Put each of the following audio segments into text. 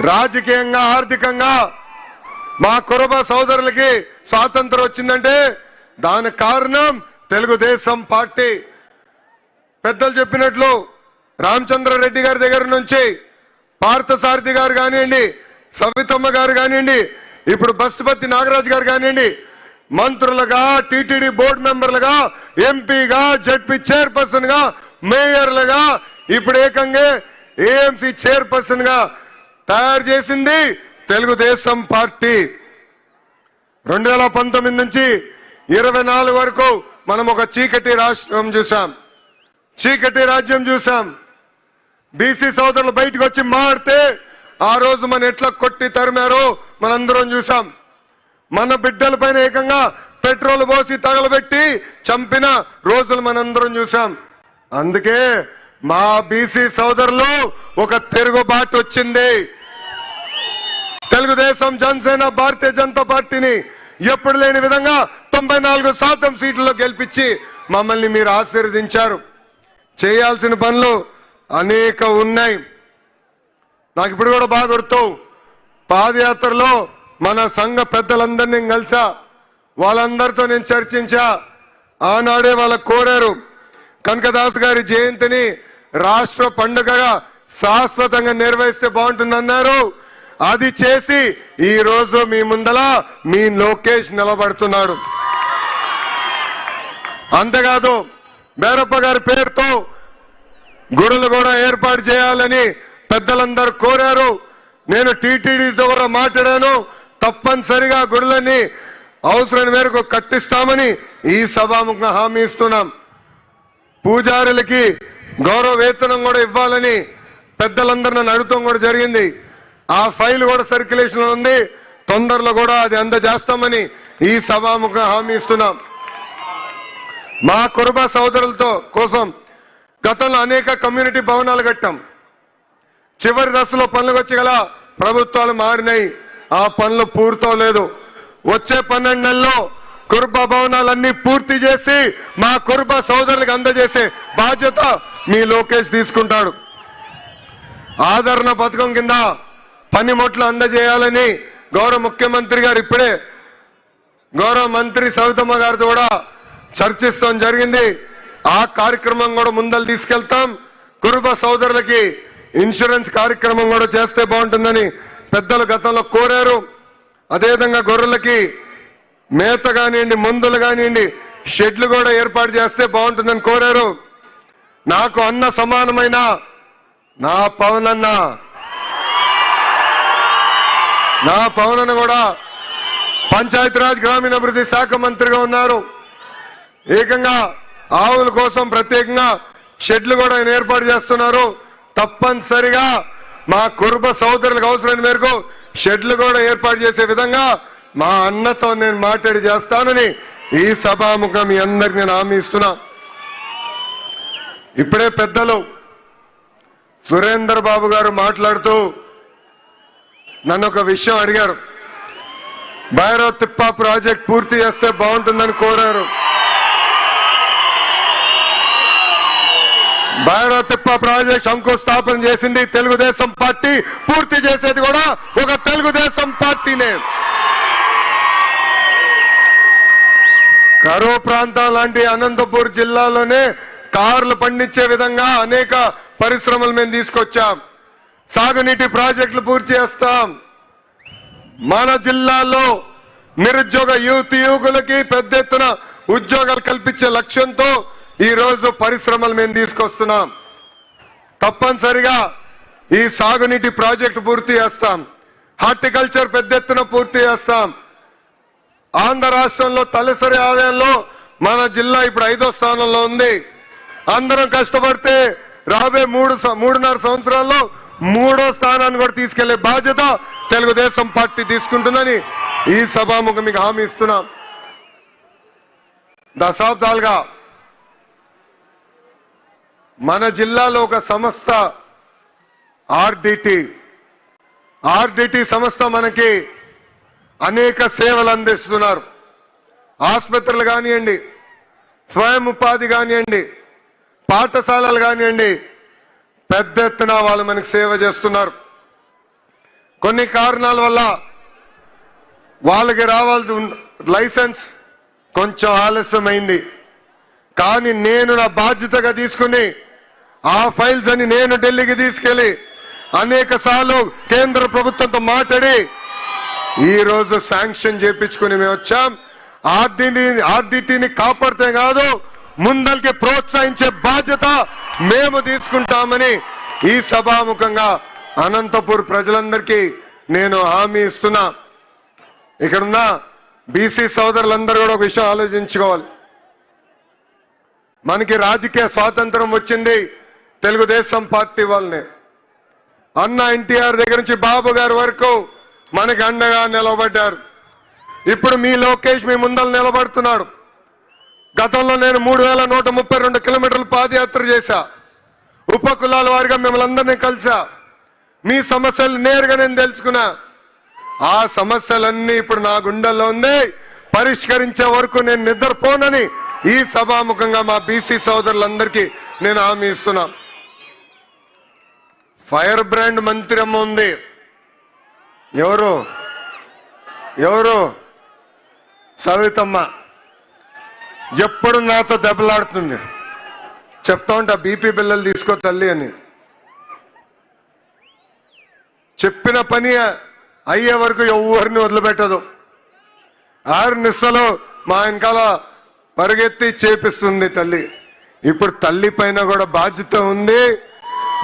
రాజకీయంగా ఆర్థికంగా మా కురుబ సోదరులకి స్వాతంత్రం వచ్చిందంటే దానికి కారణం తెలుగుదేశం పార్టీ. పెద్దలు చెప్పినట్లు రామచంద్రారెడ్డి గారి దగ్గర నుంచి పార్థసారథి గారు కానివ్వండి, సవితమ్మ గారు కానివ్వండి, ఇప్పుడు బస్సుపతి నాగరాజు గారు కానివ్వండి, మంత్రులుగా, టీటీడీ బోర్డు మెంబర్లుగా, ఎంపీగా, జడ్పీ చైర్పర్సన్ గా, మేయర్లుగా, ఇప్పుడు ఏకంగా ఏఎంసీ చైర్పర్సన్ గా తయారు చేసింది తెలుగుదేశం పార్టీ. 2019 నుంచి 24 వరకు మనం ఒక చీకటి రాష్ట్రం చూసాం, చీకటి రాజ్యం చూసాం. బీసీ సోదరులు బయటకు వచ్చి మాడితే ఆ రోజు మన ఎట్లా కొట్టి తరిమారో మనందరం చూసాం. మన బిడ్డల పైన ఏకంగా పెట్రోల్ పోసి తగలబెట్టి చంపిన రోజులు మనందరం చూసాం. అందుకే మా బీసీ సోదరులు ఒక తిరుగుబాటు వచ్చింది. తెలుగుదేశం, జనసేన, భారతీయ జనతా పార్టీని ఎప్పుడు లేని విధంగా 94% సీట్లలో గెలిపించి మమ్మల్ని మీరు ఆశీర్వదించారు. చేయాల్సిన పనులు అనేక ఉన్నాయి. నాకు ఇప్పుడు కూడా బాగా గుర్తు, పాదయాత్రలో మన సంఘ పెద్దలందరినీ కలిసా, వాళ్ళందరితో నేను చర్చించా. ఆనాడే వాళ్ళకు కోరారు కనకదాస్ గారి జయంతిని రాష్ట్ర పండుగగా శాశ్వతంగా నిర్వహిస్తే బాగుంటుందన్నారు. అది చేసి ఈ రోజు మీ ముందల మీ లోకేష్ నిలబడుతున్నాడు. అంతేకాదు బేరప్ప గారి పేరుతో గుడులు కూడా ఏర్పాటు చేయాలని పెద్దలందరూ కోరారు. నేను టీటీడీతో కూడా మాట్లాడాను. తప్పనిసరిగా గుడులన్నీ అవసరం మేరకు కట్టిస్తామని ఈ సభాముఖంగా హామీ ఇస్తున్నాం. పూజారులకి గౌరవ వేతనం కూడా ఇవ్వాలని పెద్దలందరూ నన్ను అడుగుతాం కూడా జరిగింది. ఆ ఫైల్ కూడా సర్క్యులేషన్ లో ఉంది. తొందరలో కూడా అది అందజేస్తామని ఈ సభాముఖంగా హామీ ఇస్తున్నాం. మా కురుబ సోదరులతో కోసం గతంలో అనేక కమ్యూనిటీ భవనాలు కట్టాం. చివరి దశలో పనులకు వచ్చి గల ప్రభుత్వాలు మారినాయి. ఆ పనులు పూర్తవలేదు. వచ్చే 12 నెలల్లో కురుబ భవనాలన్నీ పూర్తి చేసి మా కురుబ సోదరులకు అందజేసే బాధ్యత మీ లోకేష్ తీసుకుంటాడు. ఆదరణ పథకం కింద పనిముట్లు అందజేయాలని గౌరవ ముఖ్యమంత్రి గారు ఇప్పుడే గౌరవ మంత్రి సవితమ్మ గారితో కూడా చర్చిస్తాం జరిగింది. ఆ కార్యక్రమం కూడా ముందలు తీసుకెళ్తాం. కురుబ సోదరులకి ఇన్సూరెన్స్ కార్యక్రమం కూడా చేస్తే బాగుంటుందని పెద్దలు గతంలో కోరారు. అదేవిధంగా గొర్రెలకి మేత కానివ్వండి, మందులు కానివ్వండి, షెడ్లు కూడా ఏర్పాటు చేస్తే బాగుంటుందని కోరారు. నాకు అన్న సమానమైన నా పవనన్న కూడా పంచాయతీరాజ్ గ్రామీణాభివృద్ధి శాఖ మంత్రిగా ఉన్నారు. ఏకంగా ఆవుల కోసం ప్రత్యేకంగా షెడ్లు కూడా ఆయన ఏర్పాటు చేస్తున్నారు. తప్పనిసరిగా మా కురుబ సోదరులకు అవసరమైన మేరకు షెడ్లు కూడా ఏర్పాటు చేసే విధంగా మా అన్నతో నేను మాట్లాడి చేస్తానని ఈ సభాముఖం మీ అందరికి నేను హామీ ఇస్తున్నా. ఇప్పుడే పెద్దలు సురేందర్ బాబు గారు మాట్లాడుతూ నన్ను ఒక విషయం అడిగారు. భైరవ తిప్ప ప్రాజెక్ట్ పూర్తి చేస్తే బాగుంటుందని కోరారు. భైరవ తిప్ప ప్రాజెక్ట్ శంకుస్థాపన చేసింది తెలుగుదేశం పార్టీ, పూర్తి చేసేది కూడా ఒక తెలుగుదేశం పార్టీనే. కరువు ప్రాంతం లాంటి అనంతపూర్ జిల్లాలోనే కార్లు పండించే విధంగా అనేక పరిశ్రమలు మేము తీసుకొచ్చాం. సాగునీటి ప్రాజెక్టులు పూర్తి చేస్తాం. మన జిల్లాలో నిరుద్యోగ యువకులకి పెద్ద ఎత్తున ఉద్యోగాలు కల్పించే లక్ష్యంతో ఈ రోజు పరిశ్రమలు మేము తీసుకొస్తున్నాం. తప్పనిసరిగా ఈ సాగునీటి ప్రాజెక్టు పూర్తి చేస్తాం. హార్టికల్చర్ పెద్ద ఎత్తున పూర్తి చేస్తాం. ఆంధ్ర రాష్ట్రంలో తలసరి ఆదాయంలో మన జిల్లా ఇప్పుడు 5వ స్థానంలో ఉంది. అందరం కష్టపడితే రాబోయే 3.5 సంవత్సరాల్లో 3వ స్థానాన్ని కూడా తీసుకెళ్లే బాధ్యత తెలుగుదేశం పార్టీ తీసుకుంటుందని ఈ సభాముఖం మీకు హామీ ఇస్తున్నాం. దశాబ్దాలుగా మన జిల్లాలో ఒక సంస్థ ఆర్డిటి సంస్థ మనకి అనేక సేవలు అందిస్తున్నారు. ఆసుపత్రులు కానివ్వండి, స్వయం ఉపాధి కానివ్వండి, పాఠశాలలు కానివ్వండి, పెద్ద ఎత్తున వాళ్ళు మనకి సేవ చేస్తున్నారు. కొన్ని కారణాల వల్ల వాళ్ళకి రావాల్సిన లైసెన్స్ కొంచెం ఆలస్యమైంది. కానీ నేను నా బాధ్యతగా తీసుకుని ఆ ఫైల్స్ అని నేను ఢిల్లీకి తీసుకెళ్లి అనేక సార్లు కేంద్ర ప్రభుత్వంతో మాట్లాడి ఈ రోజు శాంక్షన్ చేయించుకుని మేము వచ్చాం. ఆర్డిటిని కాపాడితే కాదు, ముందరికి ప్రోత్సహించే బాధ్యత మేము తీసుకుంటామని ఈ సభాముఖంగా అనంతపూర్ ప్రజలందరికీ నేను హామీ ఇస్తున్నా. ఇక్కడున్న బీసీ సోదరులందరూ కూడా ఒక విషయం ఆలోచించుకోవాలి. మనకి రాజకీయ స్వాతంత్రం వచ్చింది తెలుగుదేశం పార్టీ వల్లనే. అన్న ఎన్టీఆర్ దగ్గర నుంచి బాబు గారి వరకు మనకి అండగా నిలబడ్డారు. ఇప్పుడు మీ లోకేష్ మీ ముందర నిలబడుతున్నాడు. గతంలో నేను 3132 కిలోమీటర్లు పాదయాత్ర చేశా. ఉపకులాల వారిగా మిమ్మల్ని అందరినీ కలిసా. మీ సమస్యలు నేరుగా నేను తెలుసుకున్నా. ఆ సమస్యలన్నీ ఇప్పుడు నా గుండెల్లో ఉంది. పరిష్కరించే వరకు నేను నిద్రపోనని ఈ సభాముఖంగా మా బీసీ సోదరులందరికీ నేను హామీ ఇస్తున్నా. ఫైర్ బ్రాండ్ మంత్రి అమ్మ ఉంది. ఎవరు సవితమ్మ. ఎప్పుడు నాతో దెబ్బలాడుతుంది. చెప్తా ఉంటా బీపీ బిల్లలు తీసుకో తల్లి అని. చెప్పిన పని అయ్యే వరకు ఎవరిని వదిలిపెట్టదు. 6 నిమిషాలు మా వెనకాల పరిగెత్తి చేపిస్తుంది తల్లి. ఇప్పుడు తల్లి పైన కూడా బాధ్యత ఉంది.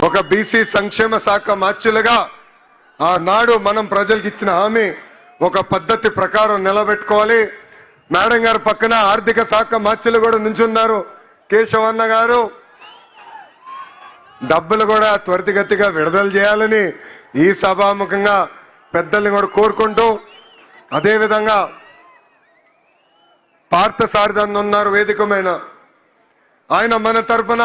ఒక బీసీ సంక్షేమ శాఖ మార్చులుగా ఆనాడు మనం ప్రజలకు ఇచ్చిన హామీ ఒక పద్ధతి ప్రకారం నిలబెట్టుకోవాలి. మేడం గారు పక్కన ఆర్థిక శాఖ మార్చులు కూడా నుంచున్నారు, కేశవన్న గారు. డబ్బులు కూడా త్వరితగతిగా విడుదల చేయాలని ఈ సభాముఖంగా పెద్దల్ని కూడా కోరుకుంటూ, అదేవిధంగా పార్థసారథి ఉన్నారు వేదికమైన ఆయన మన తరఫున